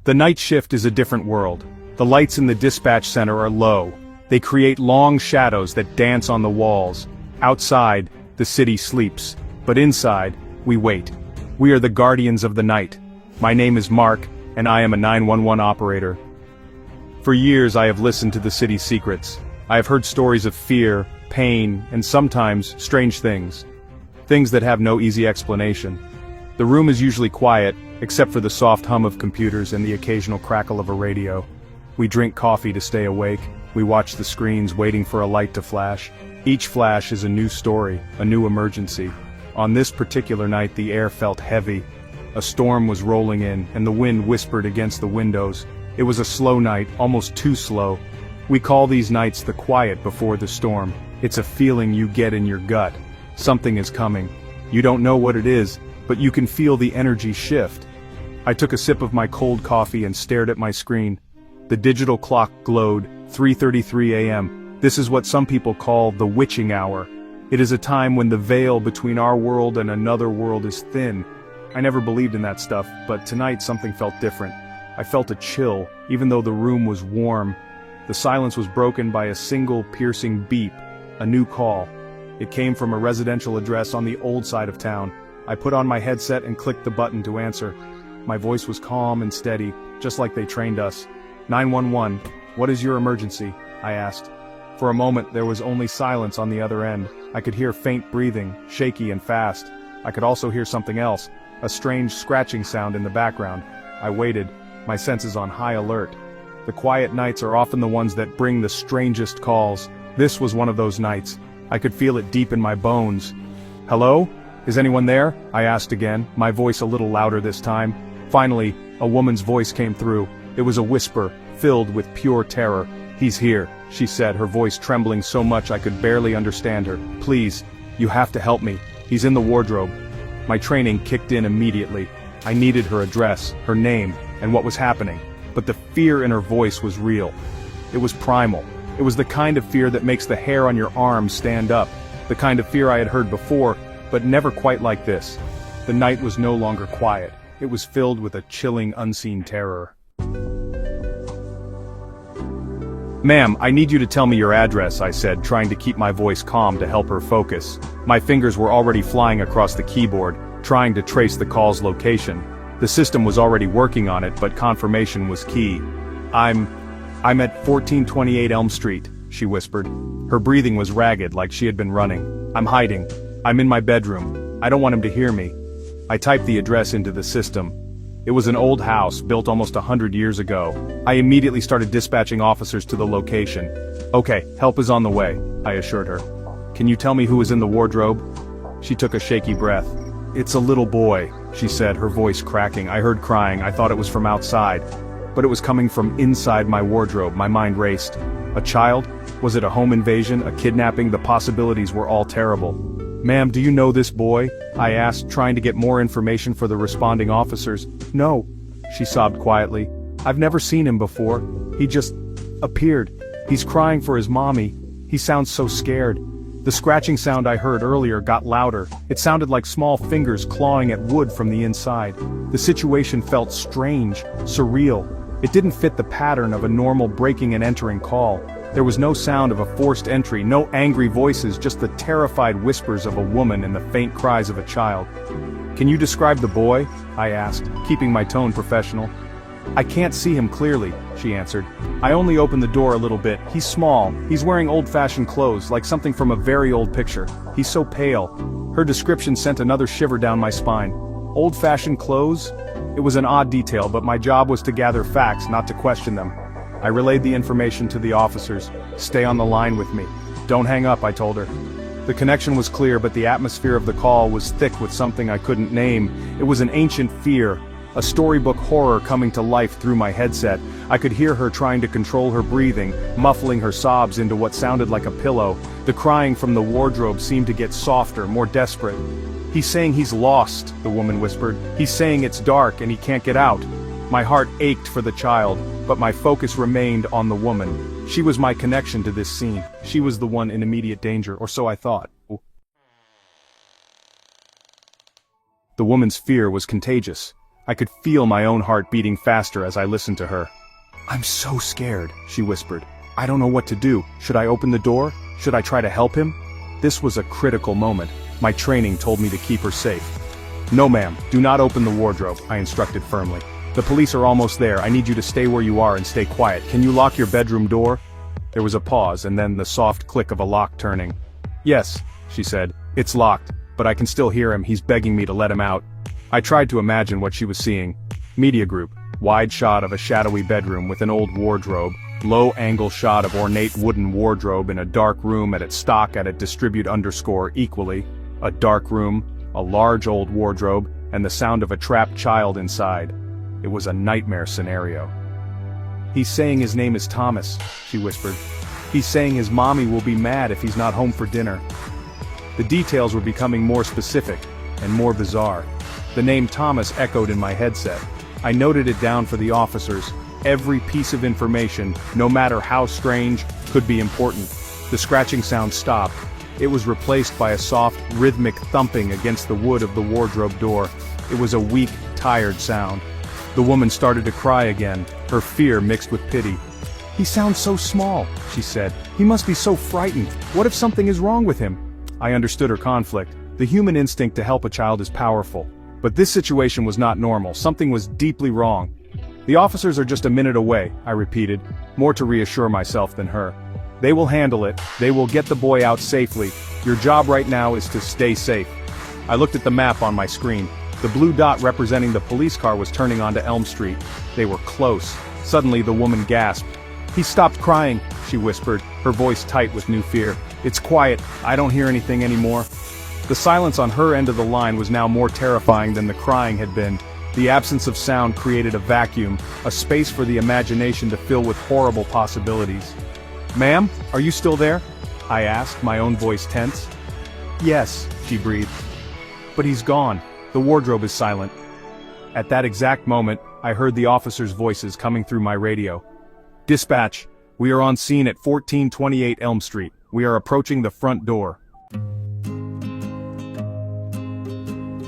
The night shift is a different world. The lights in the dispatch center are low. They create long shadows that dance on the walls. Outside, the city sleeps. But inside, we wait. We are the guardians of the night. My name is Mark, and I am a 911 operator. For years I have listened to the city's secrets. I have heard stories of fear, pain, and sometimes strange things. Things that have no easy explanation. The room is usually quiet, except for the soft hum of computers and the occasional crackle of a radio. We drink coffee to stay awake. We watch the screens waiting for a light to flash. Each flash is a new story, a new emergency. On this particular night the air felt heavy. A storm was rolling in, and the wind whispered against the windows. It was a slow night, almost too slow. We call these nights the quiet before the storm. It's a feeling you get in your gut. Something is coming. You don't know what it is, but you can feel the energy shift. I took a sip of my cold coffee and stared at my screen. The digital clock glowed, 3:33 a.m. This is what some people call the witching hour. It is a time when the veil between our world and another world is thin. I never believed in that stuff, but tonight something felt different. I felt a chill, even though the room was warm. The silence was broken by a single piercing beep, a new call. It came from a residential address on the old side of town. I put on my headset and clicked the button to answer. My voice was calm and steady, just like they trained us. 911, what is your emergency? I asked. For a moment there was only silence on the other end. I could hear faint breathing, shaky and fast. I could also hear something else, a strange scratching sound in the background. I waited, my senses on high alert. The quiet nights are often the ones that bring the strangest calls. This was one of those nights. I could feel it deep in my bones. Hello? Is anyone there? I asked again, my voice a little louder this time. Finally, a woman's voice came through. It was a whisper, filled with pure terror. He's here, she said, her voice trembling so much I could barely understand her. Please, you have to help me. He's in the wardrobe. My training kicked in immediately. I needed her address, her name, and what was happening. But the fear in her voice was real. It was primal. It was the kind of fear that makes the hair on your arms stand up. The kind of fear I had heard before, but never quite like this. The night was no longer quiet. It was filled with a chilling, unseen terror. Ma'am, I need you to tell me your address, I said, trying to keep my voice calm to help her focus. My fingers were already flying across the keyboard, trying to trace the call's location. The system was already working on it, but confirmation was key. I'm at 1428 Elm Street, she whispered. Her breathing was ragged, like she had been running. I'm hiding. I'm in my bedroom. I don't want him to hear me. I typed the address into the system. It was an old house, built almost 100 years ago. I immediately started dispatching officers to the location. Okay, help is on the way, I assured her. Can you tell me who is in the wardrobe? She took a shaky breath. It's a little boy, she said, her voice cracking. I heard crying. I thought it was from outside. But it was coming from inside my wardrobe. My mind raced. A child? Was it a home invasion, a kidnapping? The possibilities were all terrible. Ma'am, do you know this boy? I asked, trying to get more information for the responding officers. No, she sobbed quietly. I've never seen him before. He just appeared. He's crying for his mommy. He sounds so scared. The scratching sound I heard earlier got louder. It sounded like small fingers clawing at wood from the inside. The situation felt strange, surreal. It didn't fit the pattern of a normal breaking and entering call. There was no sound of a forced entry, no angry voices, just the terrified whispers of a woman and the faint cries of a child. Can you describe the boy? I asked, keeping my tone professional. I can't see him clearly, she answered. I only opened the door a little bit. He's small. He's wearing old-fashioned clothes, like something from a very old picture. He's so pale. Her description sent another shiver down my spine. Old-fashioned clothes? It was an odd detail, but my job was to gather facts, not to question them. I relayed the information to the officers. Stay on the line with me. Don't hang up, I told her. The connection was clear, but the atmosphere of the call was thick with something I couldn't name. It was an ancient fear, a storybook horror coming to life through my headset. I could hear her trying to control her breathing, muffling her sobs into what sounded like a pillow. The crying from the wardrobe seemed to get softer, more desperate. He's saying he's lost, the woman whispered. He's saying it's dark and he can't get out. My heart ached for the child, but my focus remained on the woman. She was my connection to this scene. She was the one in immediate danger, or so I thought. The woman's fear was contagious. I could feel my own heart beating faster as I listened to her. "I'm so scared," she whispered. "I don't know what to do. Should I open the door? Should I try to help him?" This was a critical moment. My training told me to keep her safe. "No ma'am, do not open the wardrobe," I instructed firmly. "The police are almost there. I need you to stay where you are and stay quiet. Can you lock your bedroom door?" There was a pause and then the soft click of a lock turning. "Yes," she said, "it's locked, but I can still hear him. He's begging me to let him out." I tried to imagine what she was seeing. Media group, wide shot of a shadowy bedroom with an old wardrobe, low-angle shot of ornate wooden wardrobe in a dark room at its stock at it distribute underscore equally, a dark room, a large old wardrobe, and the sound of a trapped child inside. It was a nightmare scenario. "He's saying his name is Thomas," she whispered. "He's saying his mommy will be mad if he's not home for dinner." The details were becoming more specific, and more bizarre. The name Thomas echoed in my headset. I noted it down for the officers. Every piece of information, no matter how strange, could be important. The scratching sound stopped. It was replaced by a soft, rhythmic thumping against the wood of the wardrobe door. It was a weak, tired sound. The woman started to cry again, her fear mixed with pity. "He sounds so small," she said. "He must be so frightened. What if something is wrong with him?" I understood her conflict. The human instinct to help a child is powerful. But this situation was not normal. Something was deeply wrong. "The officers are just a minute away," I repeated, more to reassure myself than her. "They will handle it. They will get the boy out safely. Your job right now is to stay safe." I looked at the map on my screen. The blue dot representing the police car was turning onto Elm Street. They were close. Suddenly the woman gasped. "He stopped crying," she whispered, her voice tight with new fear. "It's quiet. I don't hear anything anymore." The silence on her end of the line was now more terrifying than the crying had been. The absence of sound created a vacuum, a space for the imagination to fill with horrible possibilities. "Ma'am, are you still there?" I asked, my own voice tense. "Yes," she breathed. "But he's gone. The wardrobe is silent." At that exact moment, I heard the officers' voices coming through my radio. "Dispatch, we are on scene at 1428 Elm Street. We are approaching the front door."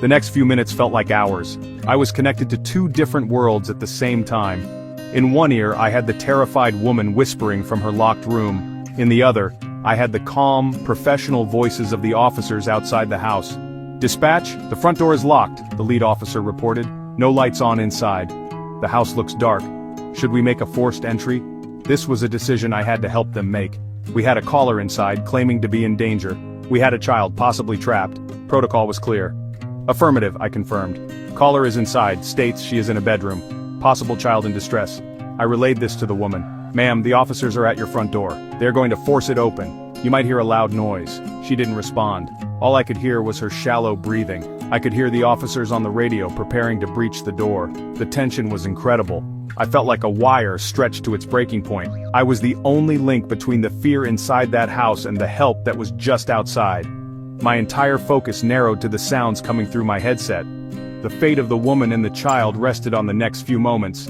The next few minutes felt like hours. I was connected to two different worlds at the same time. In one ear, I had the terrified woman whispering from her locked room. In the other, I had the calm, professional voices of the officers outside the house. "Dispatch, the front door is locked," the lead officer reported. "No lights on inside. The house looks dark. Should we make a forced entry?" This was a decision I had to help them make. We had a caller inside, claiming to be in danger. We had a child, possibly trapped. Protocol was clear. "Affirmative," I confirmed. "Caller is inside, states she is in a bedroom. Possible child in distress." I relayed this to the woman. "Ma'am, the officers are at your front door. They're going to force it open. You might hear a loud noise." She didn't respond. All I could hear was her shallow breathing. I could hear the officers on the radio preparing to breach the door. The tension was incredible. I felt like a wire stretched to its breaking point. I was the only link between the fear inside that house and the help that was just outside. My entire focus narrowed to the sounds coming through my headset. The fate of the woman and the child rested on the next few moments.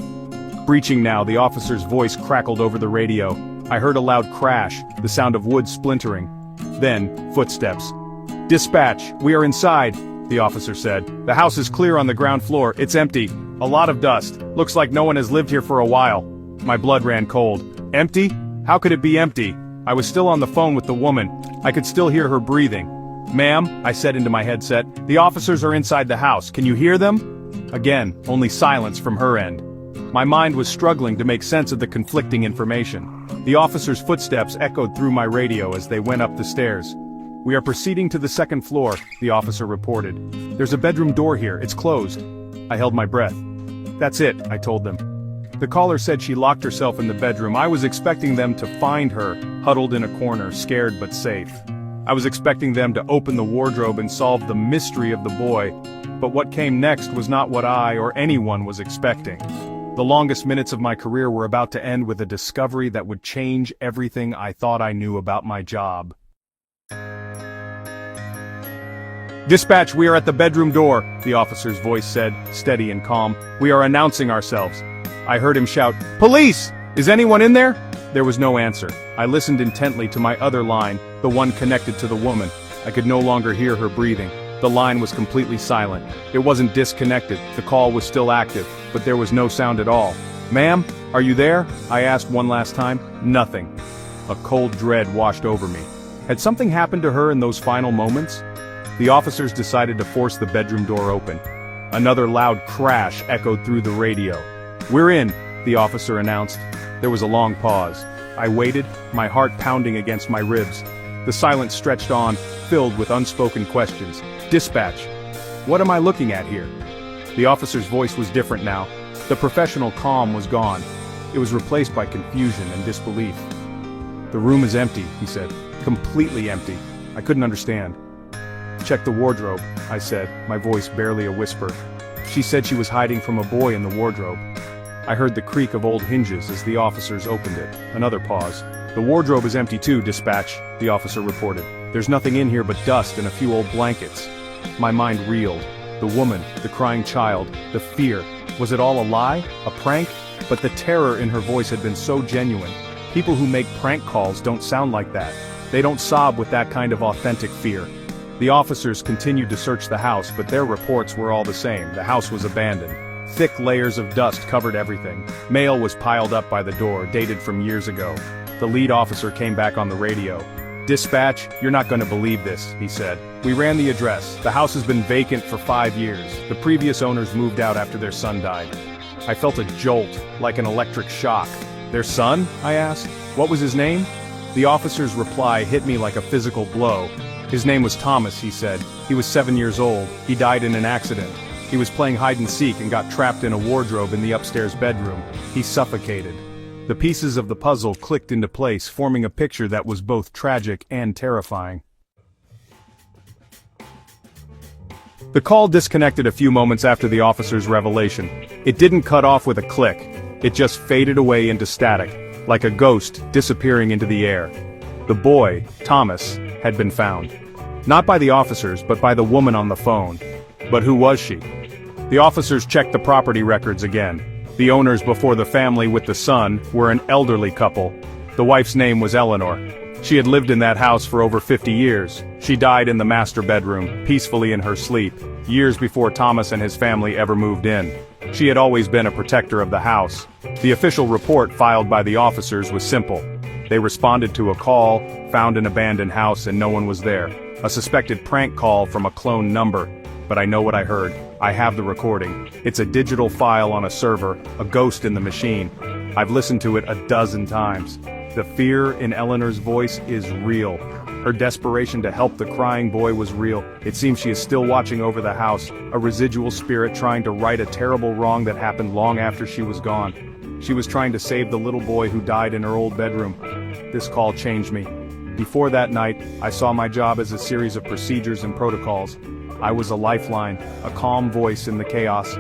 Breaching now, the officer's voice crackled over the radio. I heard a loud crash, the sound of wood splintering. Then, footsteps. "Dispatch, we are inside," the officer said. "The house is clear on the ground floor. It's empty. A lot of dust. Looks like no one has lived here for a while." My blood ran cold. Empty? How could it be empty? I was still on the phone with the woman. I could still hear her breathing. "Ma'am," I said into my headset, "the officers are inside the house. Can you hear them?" Again, only silence from her end. My mind was struggling to make sense of the conflicting information. The officers' footsteps echoed through my radio as they went up the stairs. "We are proceeding to the second floor," the officer reported. "There's a bedroom door here. It's closed." I held my breath. "That's it," I told them. The caller said she locked herself in the bedroom. I was expecting them to find her, huddled in a corner, scared but safe. I was expecting them to open the wardrobe and solve the mystery of the boy, but what came next was not what I or anyone was expecting. The longest minutes of my career were about to end with a discovery that would change everything I thought I knew about my job. "Dispatch, we are at the bedroom door," the officer's voice said, steady and calm. "We are announcing ourselves." I heard him shout, "Police! Is anyone in there?" There was no answer. I listened intently to my other line, the one connected to the woman. I could no longer hear her breathing. The line was completely silent. It wasn't disconnected, the call was still active, but there was no sound at all. "Ma'am, are you there?" I asked one last time. Nothing. A cold dread washed over me. Had something happened to her in those final moments? The officers decided to force the bedroom door open. Another loud crash echoed through the radio. "We're in," the officer announced. There was a long pause. I waited, my heart pounding against my ribs. The silence stretched on, filled with unspoken questions. "Dispatch. What am I looking at here?" The officer's voice was different now. The professional calm was gone. It was replaced by confusion and disbelief. "The room is empty," he said. "Completely empty." I couldn't understand. "Check the wardrobe," I said, my voice barely a whisper. She said she was hiding from a boy in the wardrobe. I heard the creak of old hinges as the officers opened it. Another pause. "The wardrobe is empty too, dispatch," the officer reported. "There's nothing in here but dust and a few old blankets." My mind reeled. The woman, the crying child, the fear. Was it all a lie? A prank? But the terror in her voice had been so genuine. People who make prank calls don't sound like that. They don't sob with that kind of authentic fear. The officers continued to search the house, but their reports were all the same. The house was abandoned. Thick layers of dust covered everything. Mail was piled up by the door, dated from years ago. The lead officer came back on the radio. "Dispatch, you're not going to believe this," he said. "We ran the address. The house has been vacant for 5 years. The previous owners moved out after their son died." I felt a jolt, like an electric shock. "Their son?" I asked. "What was his name?" The officer's reply hit me like a physical blow. "His name was Thomas," he said. "He was 7 years old. He died in an accident. He was playing hide and seek and got trapped in a wardrobe in the upstairs bedroom. He suffocated." The pieces of the puzzle clicked into place, forming a picture that was both tragic and terrifying. The call disconnected a few moments after the officer's revelation. It didn't cut off with a click. It just faded away into static, like a ghost disappearing into the air. The boy, Thomas, had been found. Not by the officers, but by the woman on the phone. But who was she? The officers checked the property records again. The owners before the family with the son were an elderly couple. The wife's name was Eleanor. She had lived in that house for over 50 years. She died in the master bedroom, peacefully in her sleep, years before Thomas and his family ever moved in. She had always been a protector of the house. The official report filed by the officers was simple. They responded to a call, found an abandoned house and no one was there. A suspected prank call from a cloned number. But I know what I heard. I have the recording. It's a digital file on a server, a ghost in the machine. I've listened to it a dozen times. The fear in Eleanor's voice is real. Her desperation to help the crying boy was real. It seems she is still watching over the house, a residual spirit trying to right a terrible wrong that happened long after she was gone. She was trying to save the little boy who died in her old bedroom. This call changed me. Before that night, I saw my job as a series of procedures and protocols. I was a lifeline, a calm voice in the chaos.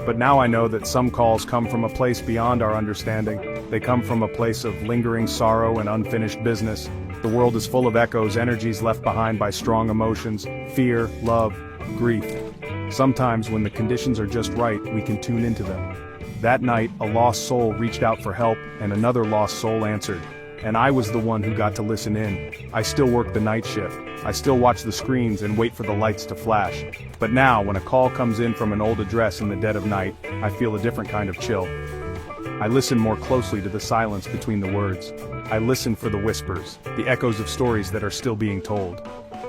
But now I know that some calls come from a place beyond our understanding. They come from a place of lingering sorrow and unfinished business. The world is full of echoes, energies left behind by strong emotions, fear, love, grief. Sometimes when the conditions are just right, we can tune into them. That night, a lost soul reached out for help, and another lost soul answered. And I was the one who got to listen in. I still work the night shift. I still watch the screens and wait for the lights to flash. But now, when a call comes in from an old address in the dead of night, I feel a different kind of chill. I listen more closely to the silence between the words. I listen for the whispers, the echoes of stories that are still being told.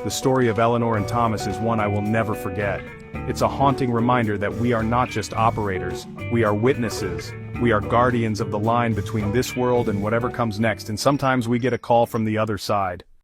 The story of Eleanor and Thomas is one I will never forget. It's a haunting reminder that we are not just operators, we are witnesses. We are guardians of the line between this world and whatever comes next, and sometimes we get a call from the other side.